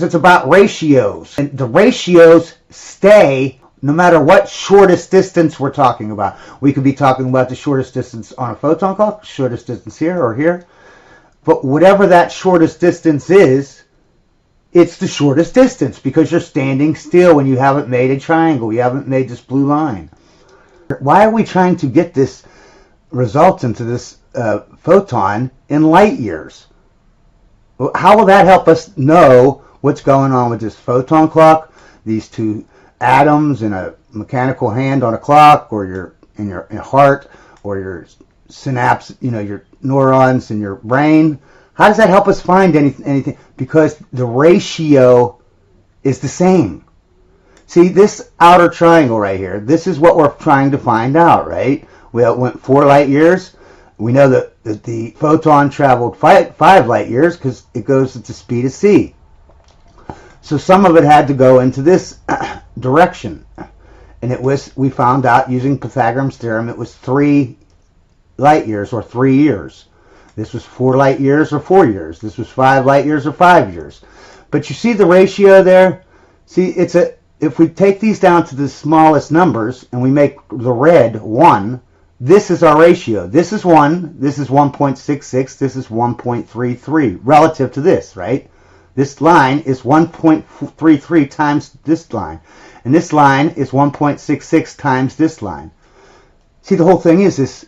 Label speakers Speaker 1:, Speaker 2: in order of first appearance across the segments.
Speaker 1: because it's about ratios. And the ratios stay no matter what shortest distance we're talking about. We could be talking about the shortest distance on a photon clock, shortest distance here or here. But whatever that shortest distance is, it's the shortest distance because you're standing still when you haven't made a triangle. You haven't made this blue line. Why are we trying to get this result into this photon in light years? How will that help us know what's going on with this photon clock, these two atoms in a mechanical hand on a clock, or in your heart, or your synapse, your neurons in your brain? How does that help us find anything? Because the ratio is the same. See, this outer triangle right here, this is what we're trying to find out, right? We went 4 light years. We know that the photon traveled 5 light years because it goes at the speed of c. So some of it had to go into this direction. And we found out using Pythagorean's theorem, it was 3 light years or 3 years. This was 4 light years or 4 years. This was 5 light years or 5 years. But you see the ratio there? See, if we take these down to the smallest numbers and we make the red 1, this is our ratio. This is 1, this is 1.66, this is 1.33 relative to this, right? This line is 1.33 times this line. And this line is 1.66 times this line. See, the whole thing is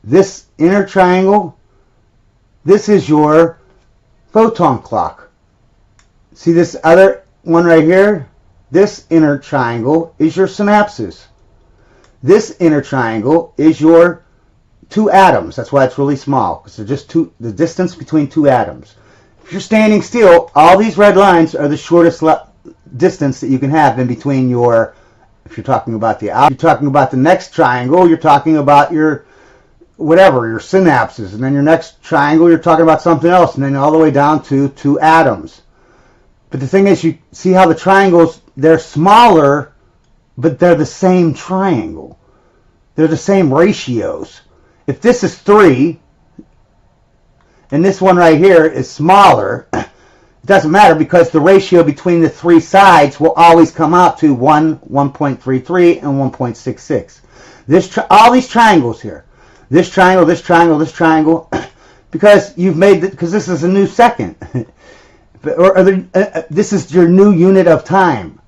Speaker 1: this inner triangle, this is your photon clock. See this other one right here? This inner triangle is your synapses. This inner triangle is your 2 atoms. That's why it's really small, because they're just the distance between 2 atoms. If you're standing still, all these red lines are the shortest distance that you can have in between if you're talking about you're talking about the next triangle, you're talking about your synapses, and then your next triangle, you're talking about something else, and then all the way down to 2 atoms. But the thing is, you see how the triangles, they're smaller, but they're the same triangle. They're the same ratios. If this is 3, and this one right here is smaller, it doesn't matter because the ratio between the 3 sides will always come out to 1.33, and 1.66. All these triangles here, this triangle, this triangle, this triangle, because because this is a new second. This is your new unit of time.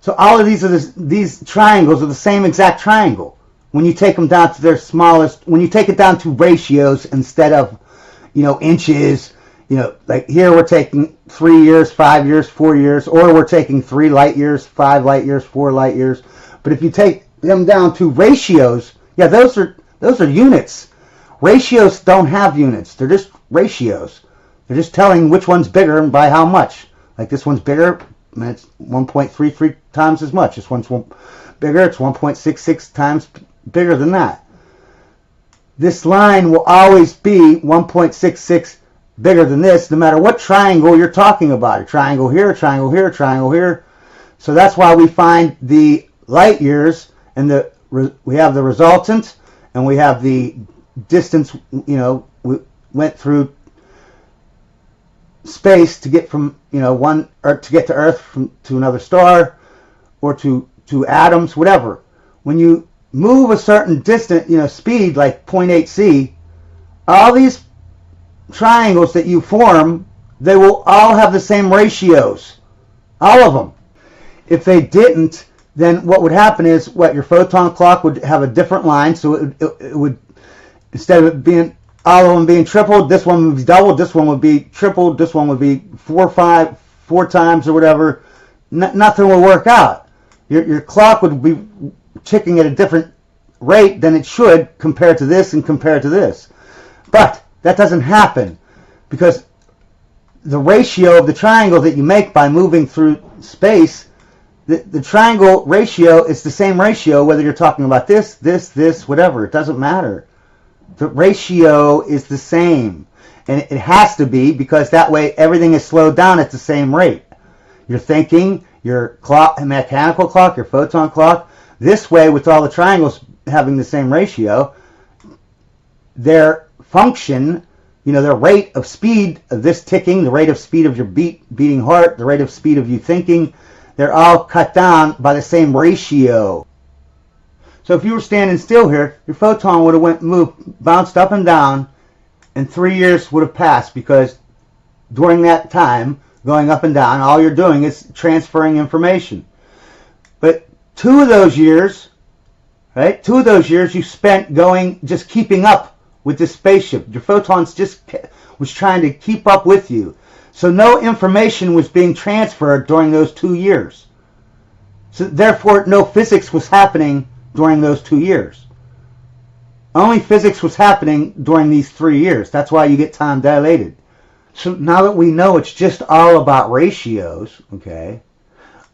Speaker 1: So all of these triangles are the same exact triangle. When you take them down to their smallest, when you take it down to ratios instead of, inches, like here we're taking 3 years, 5 years, 4 years, or we're taking 3 light years, 5 light years, 4 light years. But if you take them down to ratios, yeah, those are units. Ratios don't have units. They're just ratios. They're just telling which one's bigger and by how much. Like this one's bigger, and it's 1.33 times as much. This one's bigger, it's 1.66 times bigger than that. This line will always be 1.66 bigger than this, no matter what triangle you're talking about. A triangle here, a triangle here, a triangle here. So that's why we find the light years, and we have the resultant, and we have the distance, we went through space to get from to get to Earth to another star, or to atoms, whatever. When you move a certain distance, speed like 0.8 c, all these triangles that you form, they will all have the same ratios, all of them. If they didn't, then what would happen is your photon clock would have a different line, so it would, instead of being all of them being tripled, this one would be doubled, this one would be tripled, this one would be 4 times or whatever. Nothing will work out. Your clock would be ticking at a different rate than it should compared to this and compared to this. But that doesn't happen because the ratio of the triangle that you make by moving through space, the triangle ratio is the same ratio whether you're talking about this, whatever. It doesn't matter. The ratio is the same, and it has to be, because that way everything is slowed down at the same rate. You're thinking, your clock, mechanical clock, your photon clock, this way with all the triangles having the same ratio, their function the rate of speed of this ticking, the rate of speed of your beating heart, the rate of speed of you thinking, they're all cut down by the same ratio. So if you were standing still here, your photon would have bounced up and down, and 3 years would have passed, because during that time, going up and down, all you're doing is transferring information. But 2 of those years, right? 2 of those years you spent just keeping up with this spaceship. Your photons was trying to keep up with you. So no information was being transferred during those 2 years. So therefore, no physics was happening during those 2 years. Only physics was happening during these 3 years. That's why you get time dilated. So now that we know it's just all about ratios, okay,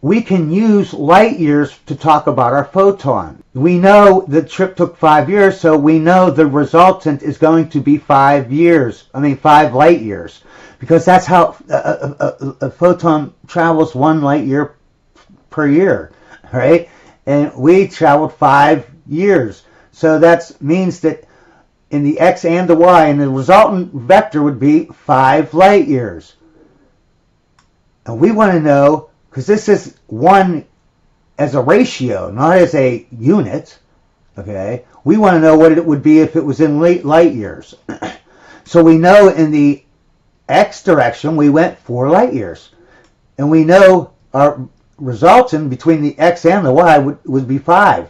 Speaker 1: we can use light years to talk about our photon. We know the trip took 5 years, so we know the resultant is going to be 5 light years, because that's how a photon travels 1 light year per year, right? And we traveled 5 years. So that means that in the x and the y, and the resultant vector would be 5 light years. And we want to know, because this is 1 as a ratio, not as a unit, okay? We want to know what it would be if it was in light years. So we know in the x direction, we went 4 light years. And we know our resultant between the x and the y would be 5.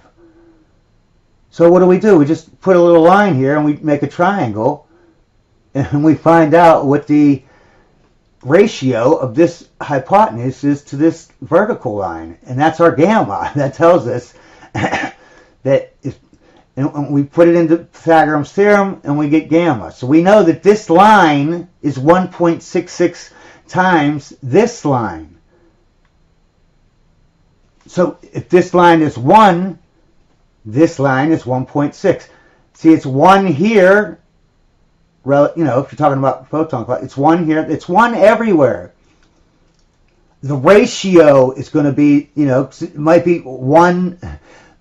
Speaker 1: So what do? We just put a little line here and we make a triangle, and we find out what the ratio of this hypotenuse is to this vertical line, and that's our gamma. That tells us that and we put it into Pythagoras theorem and we get gamma. So we know that this line is 1.66 times this line. So if this line is 1, this line is 1.6. See, it's 1 here, if you're talking about photon clock, it's 1 here, it's 1 everywhere. The ratio is going to be, it might be 1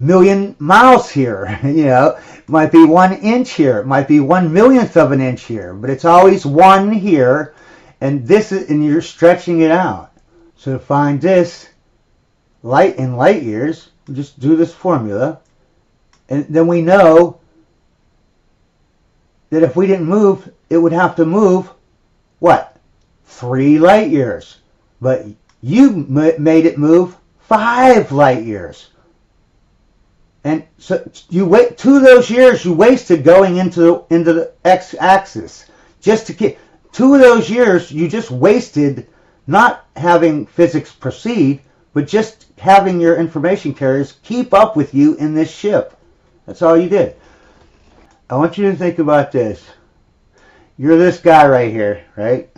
Speaker 1: million miles here, it might be 1 inch here, it might be 1/1,000,000th of an inch here, but it's always 1 here, and you're stretching it out. So to find this in light years, we just do this formula, and then we know that if we didn't move, it would have to move, what? 3 light years. But you made it move 5 light years. And so 2 of those years you wasted going into the x-axis. Just to keep 2 of those years you just wasted not having physics proceed, but just having your information carriers keep up with you in this ship. That's all you did. I want you to think about this. You're this guy right here, right?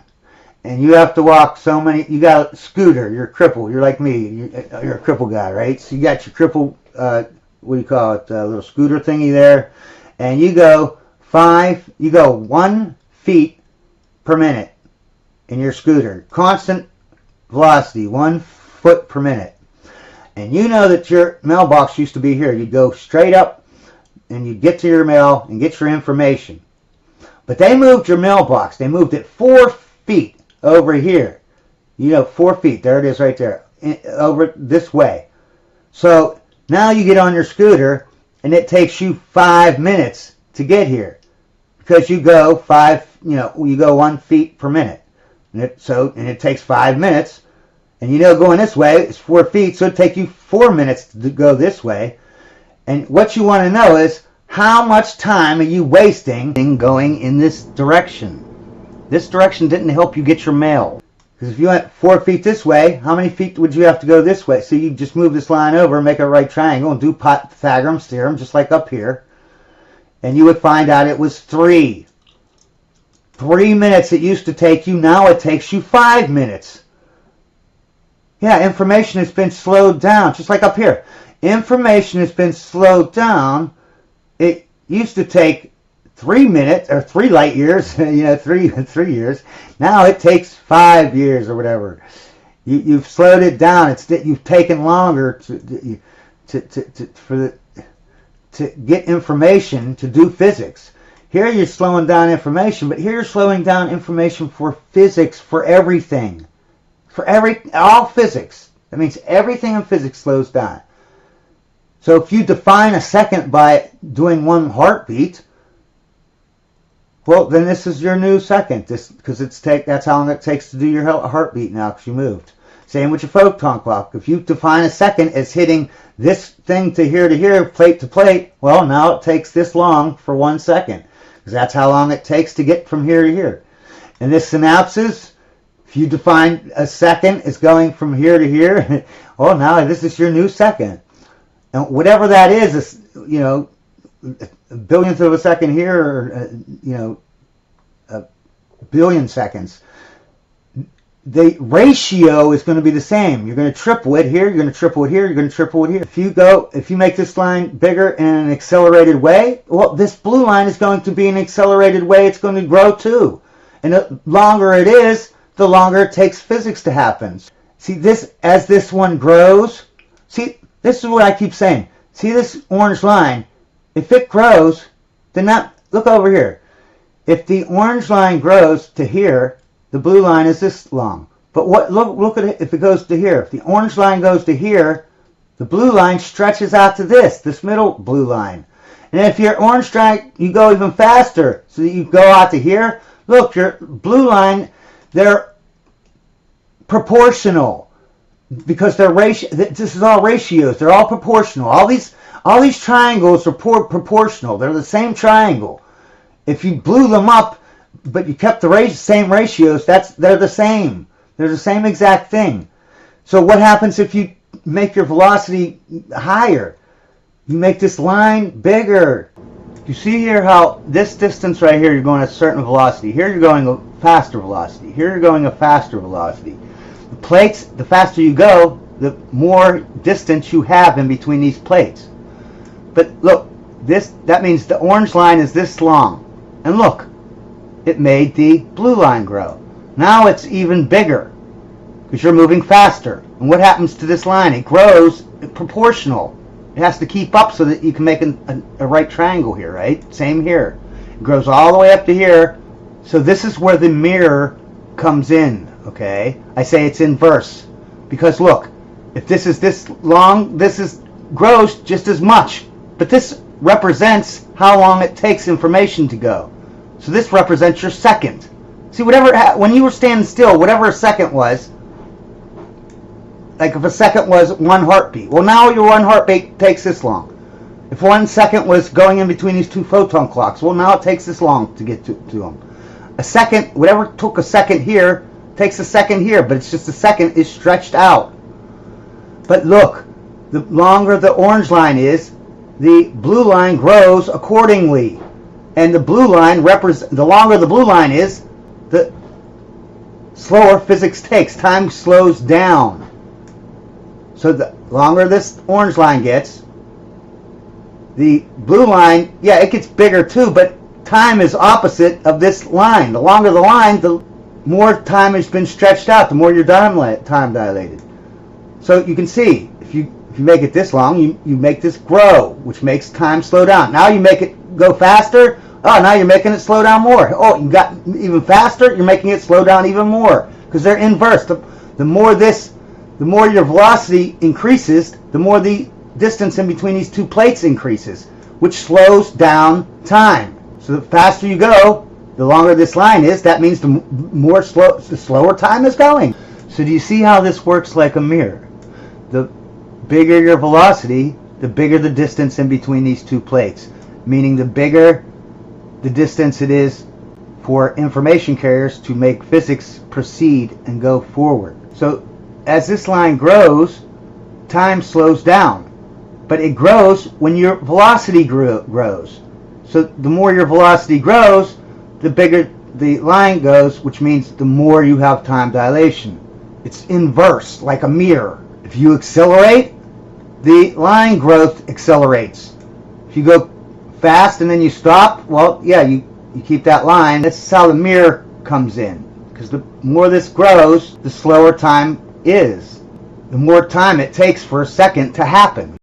Speaker 1: And you have to walk you got a scooter, you're a cripple, you're like me, you're a cripple guy, right? So you got your cripple, little scooter thingy there, and you go 1 feet per minute in your scooter. Constant velocity, 1 foot per minute. And you know that your mailbox used to be here. You'd go straight up, and you get to your mail and get your information. But they moved your mailbox. They moved it 4 feet over here. 4 feet. There it is right there. Over this way. So now you get on your scooter, and it takes you 5 minutes to get here, because you go 1 feet per minute. And it takes 5 minutes. And going this way is 4 feet, so it'd take you 4 minutes to go this way. And what you want to know is, how much time are you wasting going in this direction? This direction didn't help you get your mail. Because if you went 4 feet this way, how many feet would you have to go this way? So you just move this line over, make a right triangle, and do Pythagoras theorem, just like up here. And you would find out it was 3. 3 minutes it used to take you, now it takes you 5 minutes. Yeah, information has been slowed down, just like up here. Information has been slowed down. It used to take 3 minutes, or 3 light years, 3 years. Now it takes 5 years or whatever. You've slowed it down. You've taken longer to get information to do physics. Here you're slowing down information, but here you're slowing down information for physics, for everything. All physics. That means everything in physics slows down. So if you define a second by doing 1 heartbeat, well, then this is your new second, because that's how long it takes to do your heartbeat now, because you moved. Same with your photon clock. If you define a second as hitting this thing to here, plate to plate, well, now it takes this long for 1 second, because that's how long it takes to get from here to here. And this synapses, if you define a second as going from here to here, well, now this is your new second. And whatever that is, a billionth of a second here, or, a billion seconds. The ratio is going to be the same. You're going to triple it here, you're going to triple it here, you're going to triple it here. If you make this line bigger in an accelerated way, well, this blue line is going to be an accelerated way. It's going to grow too. And the longer it is, the longer it takes physics to happen. See, as this one grows, see, this is what I keep saying. See this orange line? If it grows, then look over here. If the orange line grows to here, the blue line is this long. But look at it if it goes to here. If the orange line goes to here, the blue line stretches out to this middle blue line. And if your orange line, you go even faster, so that you go out to here, look, your blue line, they're proportional. Because this is all ratios. They're all proportional. All these triangles are proportional. They're the same triangle. If you blew them up, but you kept the same ratios, they're the same. They're the same exact thing. So what happens if you make your velocity higher? You make this line bigger. You see here how this distance right here, you're going at a certain velocity. Here you're going a faster velocity. Here you're going a faster velocity. The plates, the faster you go, the more distance you have in between these plates. But look, that means the orange line is this long. And look, it made the blue line grow. Now it's even bigger because you're moving faster. And what happens to this line? It grows proportional. It has to keep up so that you can make a right triangle here, right? Same here. It grows all the way up to here. So this is where the mirror comes in. Okay, I say it's inverse because look, if this is this long, grows just as much, but this represents how long it takes information to go. So this represents your second. See, when you were standing still, whatever a second was, like if a second was 1 heartbeat, well, now your 1 heartbeat takes this long. If 1 second was going in between these 2 photon clocks, well, now it takes this long to get to them. A second, whatever took a second here, takes a second here, but it's just a second is stretched out. But look, the longer the orange line is, the blue line grows accordingly. And the blue line the longer the blue line is, the slower physics takes. Time slows down. So the longer this orange line gets, the blue line, yeah, it gets bigger too, but time is opposite of this line. The longer the line, the more time has been stretched out, the more your time dilated. So you can see, if you make it this long, you make this grow, which makes time slow down. Now you make it go faster. Oh, now you're making it slow down more. Oh, you got even faster, you're making it slow down even more, because they're inverse. The more your velocity increases, the more the distance in between these 2 plates increases, which slows down time. So the faster you go, the longer this line is, that means the slower time is going. So do you see how this works like a mirror? The bigger your velocity, the bigger the distance in between these 2 plates. Meaning the bigger the distance it is for information carriers to make physics proceed and go forward. So as this line grows, time slows down. But it grows when your velocity grows. So the more your velocity grows, the bigger the line goes, which means the more you have time dilation. It's inverse, like a mirror. If you accelerate, the line growth accelerates. If you go fast and then you stop, well, yeah, you keep that line. This is how the mirror comes in. Because the more this grows, the slower time is. The more time it takes for a second to happen.